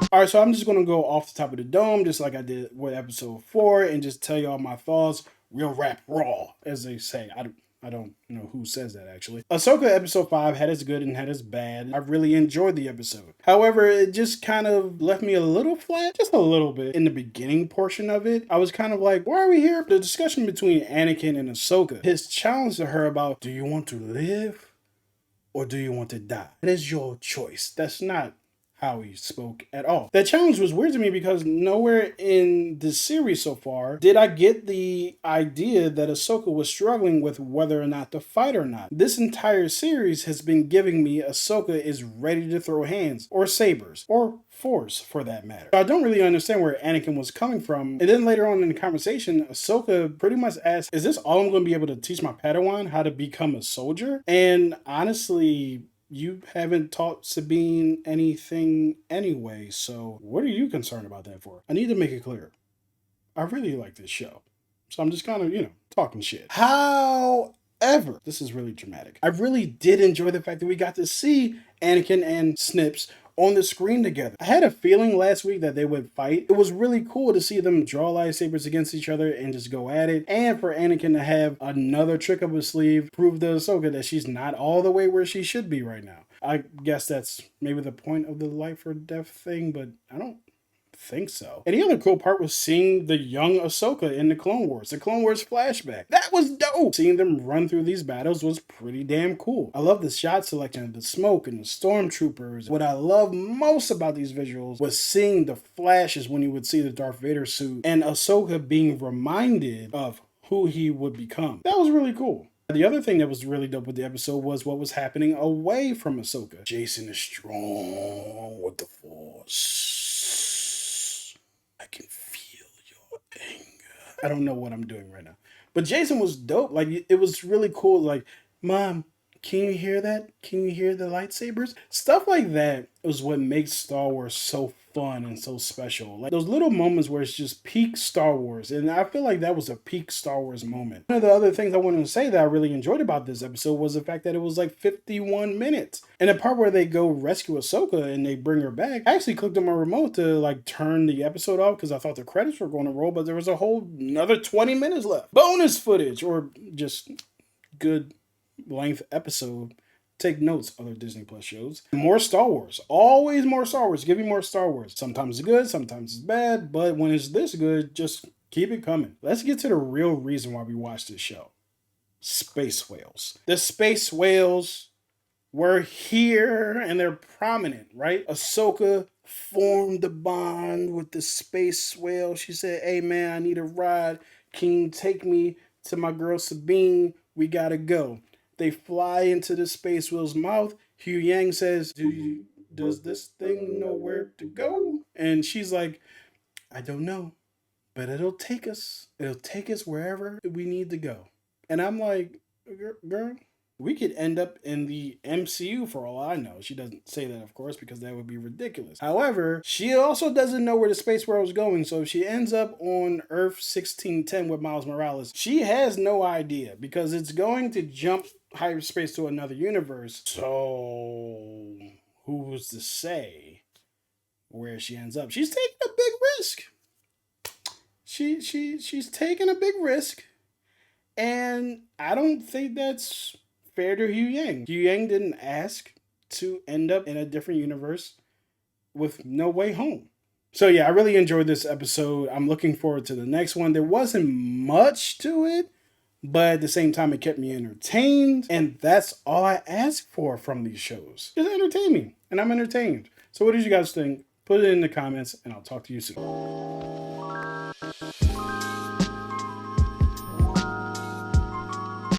All right, so I'm just going to go off the top of the dome, just like I did with episode 4, and just tell y'all my thoughts, real rap raw, as they say. I don't know who says that, actually. Ahsoka episode 5 had its good and had its bad. I really enjoyed the episode. However, it just kind of left me a little flat, just a little bit. In the beginning portion of it, I was kind of like, why are we here? The discussion between Anakin and Ahsoka, his challenge to her about, do you want to live or do you want to die? It is your choice. That's not how he spoke at all. That challenge was weird to me because nowhere in the series so far did I get the idea that Ahsoka was struggling with whether or not to fight or not. This entire series has been giving me Ahsoka is ready to throw hands, or sabers, or force for that matter. I don't really understand where Anakin was coming from. And then later on in the conversation, Ahsoka pretty much asked, is this all I'm going to be able to teach my Padawan, how to become a soldier? And honestly, you haven't taught Sabine anything anyway, so what are you concerned about that for? I need to make it clear. I really like this show. So I'm just kind of, talking shit. However, this is really dramatic. I really did enjoy the fact that we got to see Anakin and Snips on the screen together. I had a feeling last week that they would fight. It was really cool to see them draw lightsabers against each other and just go at it. And for Anakin to have another trick up his sleeve, prove to Ahsoka that she's not all the way where she should be right now. I guess that's maybe the point of the life or death thing, but I don't think so. And the other cool part was seeing the young Ahsoka in the Clone Wars flashback. That was dope. Seeing them run through these battles was pretty damn cool. I love the shot selection of the smoke and the stormtroopers. What I love most about these visuals was seeing the flashes when you would see the Darth Vader suit and Ahsoka being reminded of who he would become. That was really cool. The other thing that was really dope with the episode was what was happening away from Ahsoka. Jason is strong with the Force. I can feel your anger. I don't know what I'm doing right now. But Jason was dope. Like, it was really cool. Like, Mom, can you hear that? Can you hear the lightsabers? Stuff like that is what makes Star Wars so fun and so special. Like those little moments where it's just peak Star Wars. And I feel like that was a peak Star Wars moment. One of the other things I wanted to say that I really enjoyed about this episode was the fact that it was like 51 minutes. And the part where they go rescue Ahsoka and they bring her back, I actually clicked on my remote to like turn the episode off because I thought the credits were going to roll, but there was a whole another 20 minutes left. Bonus footage, or just good length episode. Take notes, other Disney Plus shows. More Star Wars. Always more Star Wars. Give me more Star Wars. Sometimes it's good, sometimes it's bad, but when it's this good, just keep it coming. Let's get to the real reason why we watch this show. Space whales. The space whales were here and they're prominent, right? Ahsoka formed the bond with the space whale. She said, hey man, I need a ride. Can you take me to my girl Sabine? We gotta go. They fly into the space whale's mouth. Hugh Yang says, does this thing know where to go? And she's like, I don't know, but it'll take us. It'll take us wherever we need to go. And I'm like, girl, we could end up in the MCU for all I know. She doesn't say that, of course, because that would be ridiculous. However, she also doesn't know where the space whale is going. So if she ends up on Earth 1610 with Miles Morales, she has no idea because it's going to jump hyperspace to another universe. So who's to say where she ends up? She's taking a big risk. She's taking a big risk. And I don't think that's fair to Hugh Yang. Hugh Yang didn't ask to end up in a different universe with no way home. So yeah, I really enjoyed this episode. I'm looking forward to the next one. There wasn't much to it, but at the same time, it kept me entertained. And that's all I ask for from these shows. Just entertain me. And I'm entertained. So what did you guys think? Put it in the comments and I'll talk to you soon.